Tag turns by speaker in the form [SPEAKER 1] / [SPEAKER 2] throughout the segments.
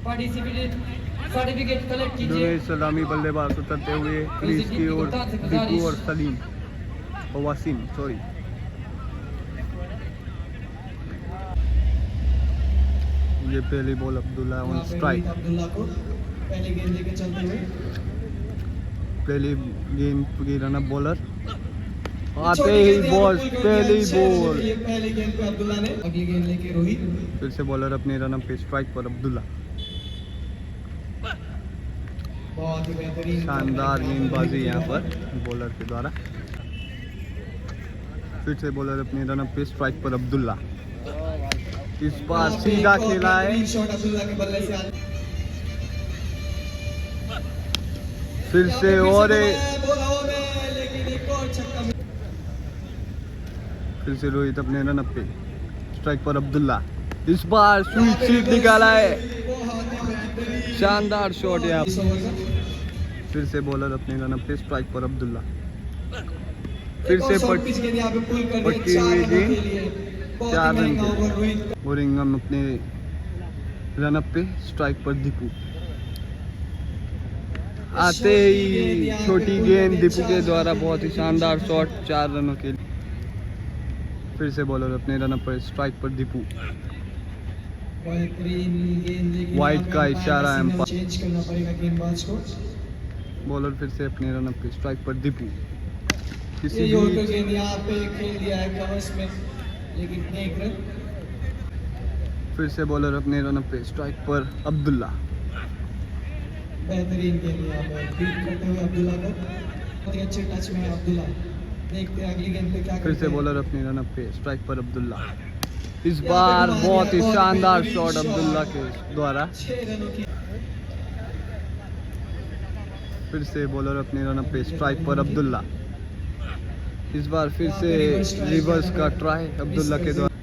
[SPEAKER 1] Certificate collect कीजिए।
[SPEAKER 2] सलामी बल्लेबाज उतरते हुए क्रीज की ओर दीपू और सलीम और वसीम सॉरी। ये पहली ball Abdullah on strike.
[SPEAKER 1] Abdullah को पहले गेंद लेके चलते हुए
[SPEAKER 2] पहली गेंद की रनअप बॉलर आते ही बॉल पहली बॉल
[SPEAKER 1] पहले गेंद पे अब्दुल्ला ने अगली गेंद लेके रोहित।
[SPEAKER 2] फिर से बॉलर अपने रनअप पे स्ट्राइक पर अब्दुल्ला।
[SPEAKER 1] बहुत ही बेहतरीन
[SPEAKER 2] शानदार गेंदबाजी यहाँ पर बॉलर के द्वारा। फिर से बॉलर अपने रनअप पे स्ट्राइक पर अब्दुल्ला। इस बार सीधा खेला है।
[SPEAKER 1] शॉट अब्दुल्ला के बल्ले से
[SPEAKER 2] फिर से और फिर से रोहित अपने रनअप पे स्ट्राइक पर अब्दुल्ला। इस बार स्वीप निकाला है। शानदार शॉट यहाँ। फिर से बॉलर अपने रनअप पे स्ट्राइक पर अब्दुल्ला। फिर से पटकी हुई गेंद 4 रन बोरिंगम अपने रनअप पे स्ट्राइक पर दीपू। आते ही छोटी गेंद दीपू के द्वारा बहुत ही शानदार शॉट 4 रनों के लिए। फिर से बॉलर अपने रनअप पर स्ट्राइक पर दीपू। वाइड का इशारा एम्पायर।
[SPEAKER 1] चेंज करना पड़ेगा गेंदबाज को।
[SPEAKER 2] बॉलर फिर से अपने रनअप पे स्ट्राइक पर दीपू।
[SPEAKER 1] ये यॉर्कर गेंद यहाँ पे खेल दिया है कवर्स में लेकिन 1 रन।
[SPEAKER 2] फिर से बॉलर अपने रनअप पे स्ट्राइक पर अब्दुल्ला।
[SPEAKER 1] बेहतरीन गेंद यहाँ पे बीट करते हुए अब्दुल्ला को। बहुत ही अच्छे टच में है अब्दुल्ला। देखते हैं अगली गेंद पे क्या
[SPEAKER 2] फिर से बॉलर अपने रनअप पे स्ट्राइक पर अब्दुल्ला। इस बार बहुत ही शानदार शॉट अब्दुल्ला के द्वारा।
[SPEAKER 1] 6 रनों की।
[SPEAKER 2] फिर से बॉलर अपने रनअप पे स्ट्राइक पर अब्दुल्ला। इस बार फिर से रिवर्स का ट्राई अब्दुल्ला के द्वारा।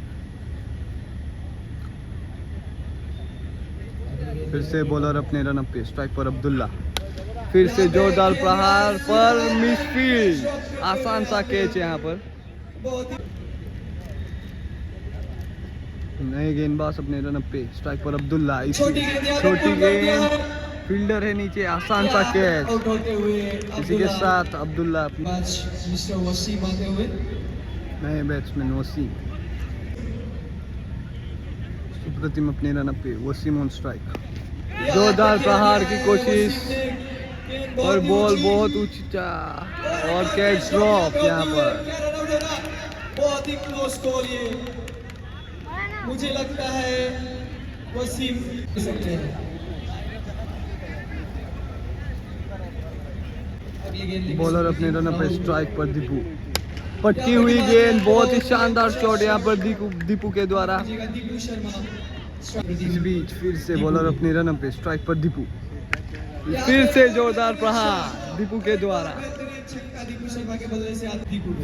[SPEAKER 2] फिर से बॉलर अपने रनअप पे स्ट्राइक पर अब्दुल्ला। फिर से जोरदार प्रहार पर मिसफील्ड। आसान सा कैच यहाँ पर। नए गेंदबाज अपने रनअप पे स्ट्राइक पर अब्दुल्ला। छोटी गेंद फील्डर है नीचे। आसान सा कैच। इसी के साथ अब्दुल्ला
[SPEAKER 1] मिस्टर वसीम आते हुए
[SPEAKER 2] नए बैट्समैन वसीम। सुप्रतिम अपने रनअप पे वसीम ऑन स्ट्राइक। जोरदार प्रहार की कोशिश और बॉल बहुत ऊंचा और कैच ड्रॉप यहाँ पर।
[SPEAKER 1] बहुत ही क्लोज कॉल ये मुझे लगता है वसीम सकते हैं।
[SPEAKER 2] बॉलर अपने रनअप पे स्ट्राइक पर दीपू। पटकी हुई गेंद बहुत ही शानदार शॉट यहाँ पर दीपू के द्वारा। इस बीच फिर से बॉलर अपने रनअप पे स्ट्राइक पर दीपू। फिर से जोरदार प्रहार दीपू के द्वारा।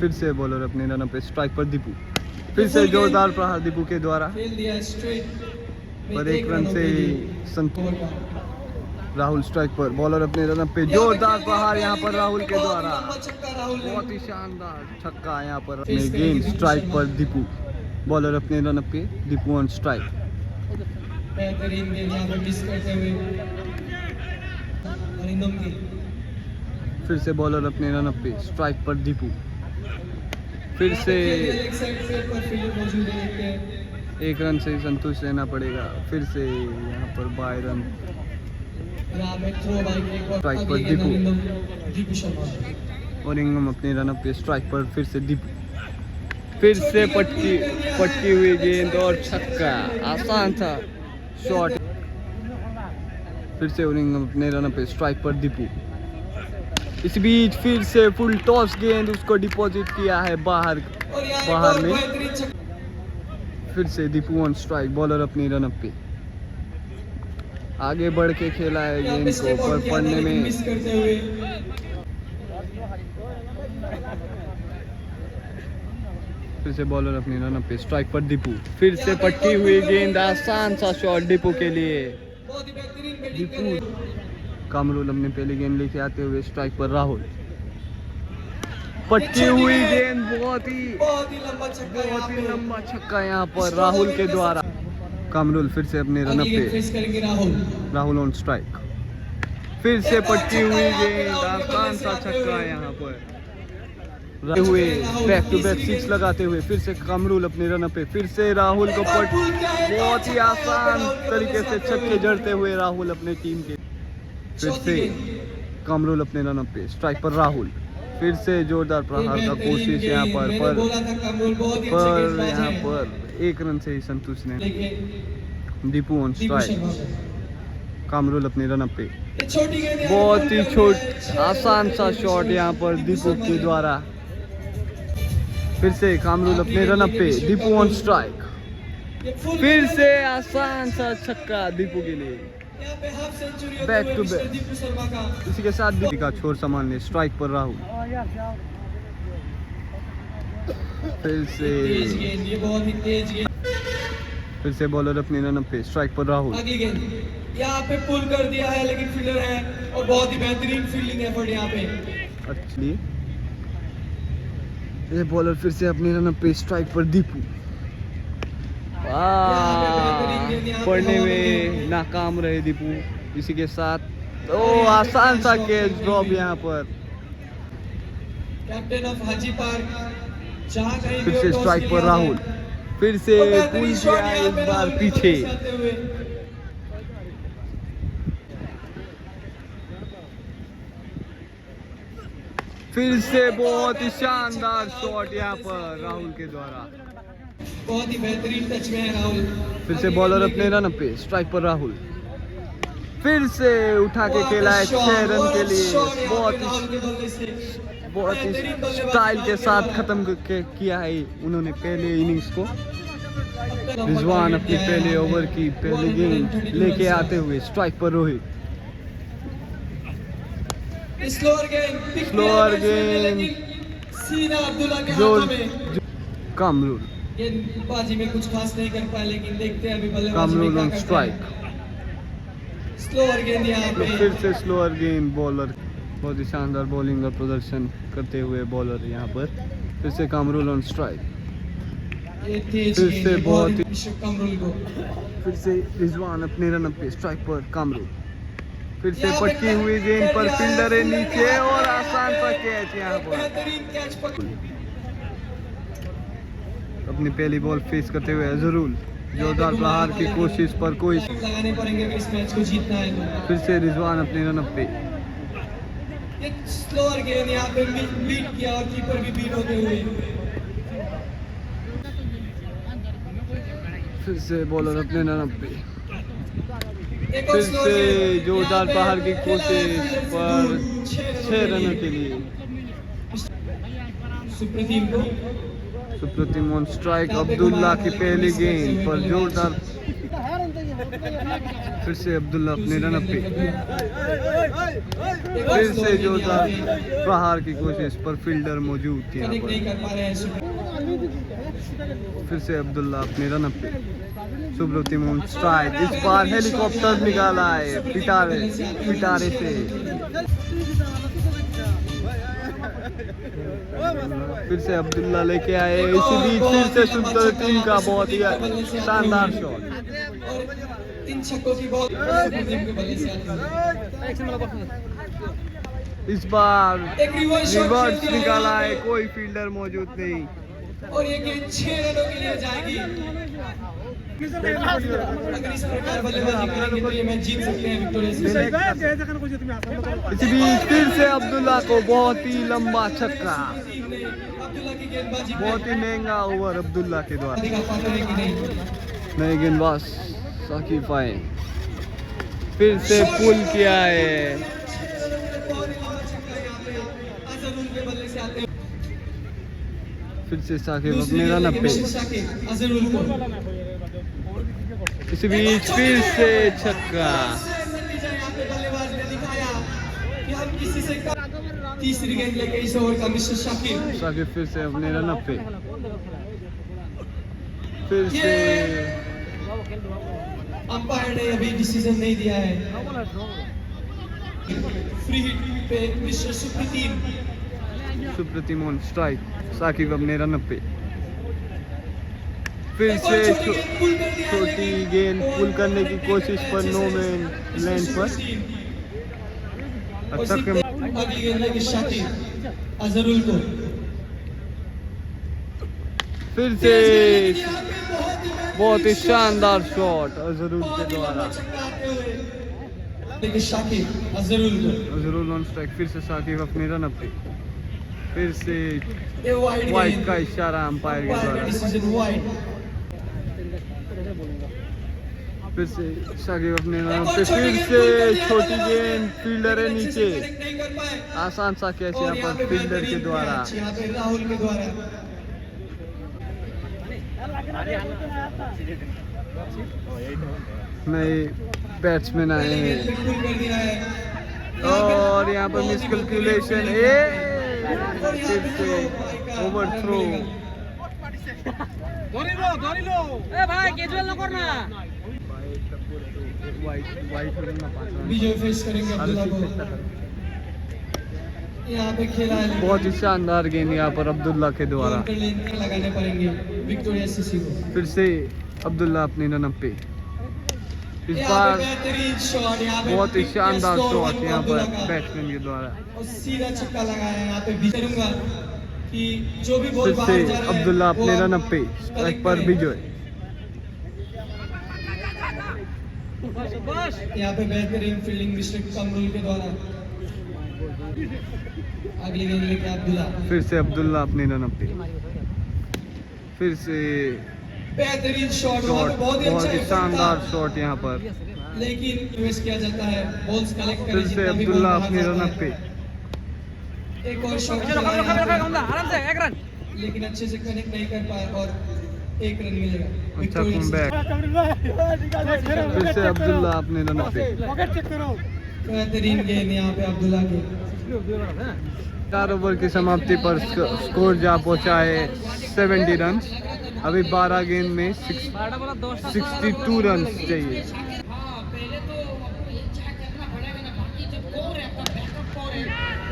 [SPEAKER 2] फिर से बॉलर अपने रनअप पे स्ट्राइक पर दीपू। फिर से जोरदार प्रहार दीपू के द्वारा। पर 1 रन से संतोष। राहुल स्ट्राइक पर। बॉलर अपने रनअप पे जोरदार प्रहार यहाँ पर राहुल के द्वारा। बहुत ही शानदार छक्का यहाँ पर। अपने गेंद स्ट्राइक पर दीपू। बॉलर अपने रनअप पे दीपू ऑन स्ट्राइक।
[SPEAKER 1] बेहतरीन गेंद यहाँ पर मिस करते हुए अरिंदम की।
[SPEAKER 2] फिर से बॉलर अपने रनअप पे स्ट्राइक पर दीपू। फिर से 1 रन से संतुष्ट रहना पड़ेगा। फिर से यहाँ पर 12 रन स्ट्राइक पर दीपू। और इंगम अपने रनअप पे स्ट्राइक पर फिर से दीपू। फिर से पटकी हुई गेंद और छक्का। आसान था शॉट। फिर से ओरिंगम अपने रनअप पे स्ट्राइक पर दीपू। इस बीच फिर से फुल टॉस गेंद उसको डिपॉजिट किया है बाहर में। फिर से दीपू ऑन स्ट्राइक। बॉलर अपनी रनअप पे आगे बढ़ के खेला है गेंद को पर पड़ने में। फिर से बॉलर अपनी रनअप पे स्ट्राइक पर दीपू। फिर से पटकी हुई गेंद। आसान सा शॉट दीपू के लिए। दीपू कामरुल अपने पहली गेंद लेके आते हुए स्ट्राइक पर राहुल। पटकी हुई गेंद बहुत ही लंबा छक्का यहाँ पर राहुल के द्वारा। कामरुल फिर से अपने रन
[SPEAKER 1] अगली गेंद
[SPEAKER 2] पे।
[SPEAKER 1] फेस करेंगे राहुल।
[SPEAKER 2] राहुल ऑन स्ट्राइक, फिर से पटकी हुई गेंद, आसान सा छक्का यहाँ पर हुए। बैक टू बैक सिक्स लगाते हुए फिर से कामरुल अपने रन पे, फिर से राहुल को पट, बहुत ही आसान तरीके से छक्के जड़ते हुए राहुल अपने टीम के। फिर से कामरुल अपने रन पे, स्ट्राइक पर राहुल, फिर से जोरदार प्रहार का कोशिश यहाँ पर यहाँ पर 1 रन से ही संतुष्ट नहीं। दीपू ऑन स्ट्राइक, कामरुल अपने रन पे, बहुत ही आसान सा शॉट यहाँ पर दीपू के द्वारा। फिर से कामरुल अपने रन पे, दीपू ऑन स्ट्राइक, फिर से आसान सा छक्का दीपू के लिए। बैक टू बैक, इसी के साथ दीपू का छोर संभालने, स्ट्राइक पर राहुल, फिर से बॉलर अपने रन पे, स्ट्राइक पर राहुल।
[SPEAKER 1] अगली गेंद यहाँ पे पुल कर दिया है, लेकिन फील्डर है और बहुत ही बेहतरीन फील्डिंग एफर्ट यहाँ पे।
[SPEAKER 2] एक्चुअली ये बॉलर फिर से अपने रन पे, स्ट्राइक पर दीपू, पढ़ने में नाकाम रहे दीपू। इसी के साथ तो आसान सा कैच ड्रॉप यहाँ पर।
[SPEAKER 1] कैप्टन ऑफ हाजी पार्क, जहाँ कहीं
[SPEAKER 2] फिर से स्ट्राइक पर राहुल, फिर से पुल किया इस बार पीछे। फिर से बहुत ही शानदार शॉट यहाँ पर राहुल के द्वारा,
[SPEAKER 1] बहुत ही बेहतरीन टच में है राहुल।
[SPEAKER 2] फिर से बॉलर अपने रन पे, स्ट्राइक पर राहुल, फिर से उठा के खेला है 6 रन के लिए। बहुत ही स्टाइल के साथ खत्म किया है उन्होंने पहले इनिंग्स को। रिजवान अपनी पहले ओवर की पहली गेंद लेके आते हुए, स्ट्राइक पर रोहित,
[SPEAKER 1] स्लोअर गेंद सीधा अब्दुल्ला के हाथों में।
[SPEAKER 2] कामरुल,
[SPEAKER 1] गेंदबाजी में कुछ खास नहीं कर पाए, लेकिन देखते हैं अभी बल्लेबाजी
[SPEAKER 2] कामरुल
[SPEAKER 1] में
[SPEAKER 2] ऑन
[SPEAKER 1] क्या करते
[SPEAKER 2] स्ट्राइक,
[SPEAKER 1] हैं। स्लोअर गेंद यहाँ पे,
[SPEAKER 2] फिर से स्लोअर गेंद, बॉलर बहुत ही शानदार बॉलिंग का प्रदर्शन करते हुए बॉलर यहाँ पर। फिर से कामरुल ऑन स्ट्राइक,
[SPEAKER 1] ये तेज
[SPEAKER 2] फिर
[SPEAKER 1] गेंद
[SPEAKER 2] से
[SPEAKER 1] है,
[SPEAKER 2] बहुत ही
[SPEAKER 1] विश्व कामरुल को।
[SPEAKER 2] फिर से रिजवान अपने रन पे, स्ट्राइक पर कामरुल, फिर से पटकी हुई गेंद पर फील्डर है नीचे और आसान सा कैच यहाँ पर।
[SPEAKER 1] बेहतरीन कैच पकड़।
[SPEAKER 2] अपनी पहली बॉल फेस करते हुए अजहरुल, जोरदार प्रहार की कोशिश पर कोई।
[SPEAKER 1] लगाने पड़ेंगे अगर इस मैच को जीतना है तो।
[SPEAKER 2] फिर से रिजवान अपने रन पे,
[SPEAKER 1] ये स्लोअर गेंद यहाँ पे बीट किया और कीपर भी बीट होते हुए।
[SPEAKER 2] फिर से बॉलर अपने रन पे,
[SPEAKER 1] एक और
[SPEAKER 2] फिर
[SPEAKER 1] स्लोअर
[SPEAKER 2] से
[SPEAKER 1] गेंद,
[SPEAKER 2] जोरदार
[SPEAKER 1] यहाँ पे
[SPEAKER 2] प्रहार की
[SPEAKER 1] खेला है
[SPEAKER 2] कोशिश
[SPEAKER 1] फील्डर से
[SPEAKER 2] पर
[SPEAKER 1] दूर,
[SPEAKER 2] 6 रन के लिए।
[SPEAKER 1] सुप्रतीम को
[SPEAKER 2] सुप्रतीम ऑन स्ट्राइक, अब्दुल्ला की पहली गेंद पर जोरदार, फिर से अब्दुल्ला अपने रन पे, फिर से जोरदार प्रहार की कोशिश पर फील्डर मौजूद थी यहाँ
[SPEAKER 1] कनेक्ट नहीं
[SPEAKER 2] पर।
[SPEAKER 1] कर पा रहे हैं सुप्रतीम।
[SPEAKER 2] फिर से अब्दुल्ला अपने रन पे, सुब्रतीम ऑन स्ट्राइक, इस बार हेलीकॉप्टर निकाला है पिटारे से। फिर से अब्दुल्ला लेके आए, इसी बीच फिर से सुब्रतीम का बहुत ही शानदार शॉट।
[SPEAKER 1] और 3 छक्कों की बॉल सुप्रतीम के बल्ले से आती है।
[SPEAKER 2] इस बार
[SPEAKER 1] एक रिवर्स
[SPEAKER 2] रिवर्स निकाला है, कोई फील्डर मौजूद नहीं।
[SPEAKER 1] और ये गेंद 6 रनों के लिए जाएगी। अगर इस प्रकार बल्लेबाजी करेंगे तो ये मैच जीत सकते हैं विक्टोरिया से।
[SPEAKER 2] इसी बीच फिर से अब्दुल्ला को बहुत ही लंबा छक्का,
[SPEAKER 1] अब्दुल्ला की गेंदबाजी
[SPEAKER 2] बहुत ही महंगा ओवर अब्दुल्ला के द्वारा।
[SPEAKER 1] दिखा पाते हैं कि नहीं।
[SPEAKER 2] नए गेंदबाज साकिब आए, फिर से पुल किया है,
[SPEAKER 1] बहुत ही लंबा छक्का यहाँ पे अजहरुल के बल्ले से आते हैं।
[SPEAKER 2] फिर से साकिब अपने रन पे,
[SPEAKER 1] अजहरुल को
[SPEAKER 2] इसी बीच फिर से छक्का।
[SPEAKER 1] यहाँ पे बल्लेबाज ने दिखाया कि हम किसी से तीसरी गेंद लेके इस ओवर का मिस्टर शाकिब।
[SPEAKER 2] साकिब फिर से अपने रन पे, फिर से
[SPEAKER 1] अंपायर ने अभी डिसीजन नहीं दिया है। फ्री हिट पे मिस्टर सुप्रतीम।
[SPEAKER 2] सुप्रतीम ऑन स्ट्राइक, साकिब अपने रन पे, फिर से छोटी गेंद पुल करने की कोशिश पर नो मैन लैंड पर। अच्छा के
[SPEAKER 1] अगली गेंद लगी शाकिर अजहरुल को।
[SPEAKER 2] फिर से बहुत ही शानदार शॉट अजहरुल के द्वारा।
[SPEAKER 1] शाकिर अजहरुल को।
[SPEAKER 2] Azharul on strike. फिर से साकिब अपने रन अप पे। फिर से वाइड का इशारा अंपायर के द्वारा। फिर से साकिब अपने रन अप पे। फिर से छोटी गेंद फील्डर है नीचे। आसान सा कैच यहाँ पर फील्डर के द्वारा।
[SPEAKER 1] राहुल के द्वारा
[SPEAKER 2] नए बैट्समैन आए हैं और यहाँ पर मिसकैलकुलेशन फिर से ओवर थ्रो।
[SPEAKER 1] विजय फेस करेंगे अब्दुल्ला को। यहाँ पे खेला है
[SPEAKER 2] बहुत ही शानदार गेंद यहाँ पर अब्दुल्ला के द्वारा।
[SPEAKER 1] लगाने पड़ेंगे विक्टोरिया सीसी को।
[SPEAKER 2] फिर से अब्दुल्ला अपने रन अप पे। इस बार बहुत ही शानदार शॉट यहाँ पर बैट्समैन के द्वारा।
[SPEAKER 1] और सीधा छक्का लगाया यहाँ पे करूंगा कि जो भी बॉल
[SPEAKER 2] फिर
[SPEAKER 1] बाहर
[SPEAKER 2] से
[SPEAKER 1] जा रहा है,
[SPEAKER 2] अब्दुल्ला अपने
[SPEAKER 1] वो
[SPEAKER 2] रन अप पे स्ट्राइक पर विजय।
[SPEAKER 1] यहाँ पे बेहतरीन फील्डिंग मिस्टर कमरुल के द्वारा। अगली गेंद लेके अब्दुल्ला।
[SPEAKER 2] फिर से अब्दुल्ला अपने रन अप पे। फिर से
[SPEAKER 1] बेहतरीन शॉट
[SPEAKER 2] बहुत ही शानदार शॉट यहाँ पर।
[SPEAKER 1] लेकिन यूएस किया जाता है बॉल्स कलेक्ट
[SPEAKER 2] फिर से अब्दुल्ला अपने रन अप पे।
[SPEAKER 1] एक और शॉट लेकिन अच्छे से कनेक्ट नहीं कर पाए और एक रन मिलेगा।
[SPEAKER 2] अच्छा कमबैक। फिर से अब्दुल्ला अपने रन अप पे।
[SPEAKER 1] बेहतरीन गेंद यहाँ पे अब्दुल्ला के।
[SPEAKER 2] 4 ओवर की समाप्ति पर स्कोर जा पहुंचा है 70 रन। अभी 12 गेंद में 62 रन चाहिए।
[SPEAKER 3] पहले तो आपको ये चेक करना पड़ेगा ना, बाकी जब कोर है तब बैकअप कोर है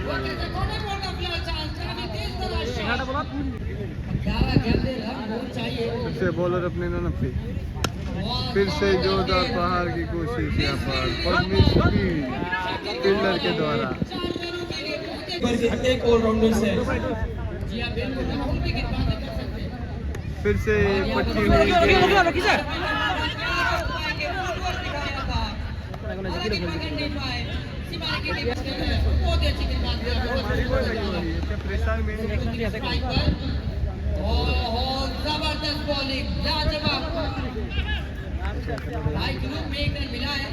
[SPEAKER 3] वो कैसे कोने बोलना फिलहाल चांस काफी तेज तराश है। 11 गेंदें रन बॉल चाहिए।
[SPEAKER 2] फिर से बॉलर अपने रन अप पे। फिर से जोरदार प्रहार की कोशिश यहाँ पर फील्डर के द्वारा।
[SPEAKER 1] एक ऑलराउंडर से
[SPEAKER 3] जी आप बिल्कुल राहुल भी गेंदबाजी कर सकते हैं।
[SPEAKER 2] फिर से पट्टी हुई गेंद।
[SPEAKER 3] बहुत अच्छी गेंदबाजी जबरदस्त बॉलिंग लाजवाब। भाई ग्रुप में एक रन मिला है।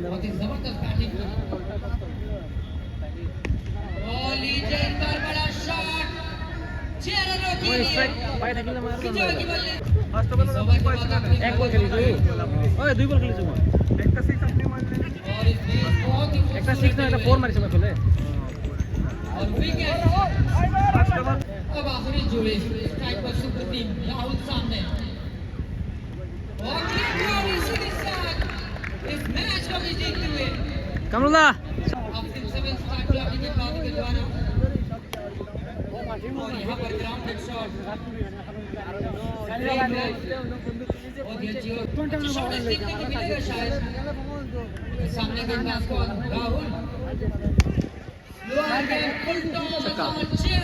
[SPEAKER 3] बहुत ही जबरदस्त बैटिंग। बड़ा शॉट चेहरों के लिए विजय की बल्ले।
[SPEAKER 4] एक बॉल खेली ओए 2 बॉल खेली
[SPEAKER 1] একটা সিক্স আপনি মারলেন
[SPEAKER 3] और इसमें बहुत ही
[SPEAKER 4] একটা 6 না একটা 4 মারিছে मैं खेले
[SPEAKER 3] और विकेट। अब आखिरी जोड़े स्ट्राइक पर सुपर टीम राहुल सामने और सीधी शॉट इस मैच को भी जीतते हुए
[SPEAKER 4] कामरुल्ला
[SPEAKER 3] अब 7 स्टार्ट ब्लॉकिंग के बाद के द्वारा और यहाँ पर ग्राउंडेड शॉट और ये जो शॉट देखने को मिलेगा शायद सामने के पास को राहुल लोअर गेंद फुल टॉस और चेयर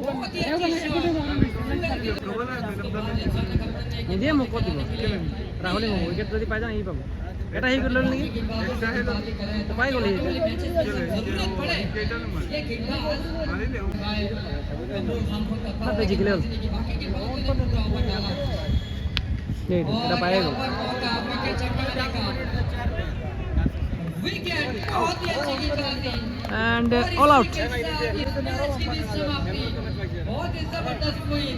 [SPEAKER 3] बहुत ही अच्छी शॉट
[SPEAKER 4] নিদিয়ে মোক কৈ দিব ৰাহুলে মোক উইকেট যদি পাই যাওঁ এই পাব এটা হেৰি কৰি ল'লে নেকি পাই গ'লে
[SPEAKER 3] जरूरत पड़े ये गेंदबाज
[SPEAKER 4] তাতে জিকিলে হ'ল
[SPEAKER 3] बाकी के बालों ने पूरा ओवर डाला
[SPEAKER 4] এটা পাই গ'ল
[SPEAKER 3] विकेट चटकाने का विकेट बहुत ही अच्छी गेंदबाजी
[SPEAKER 4] एंड ऑल आउट
[SPEAKER 3] बहुत ही जबरदस्त हुई।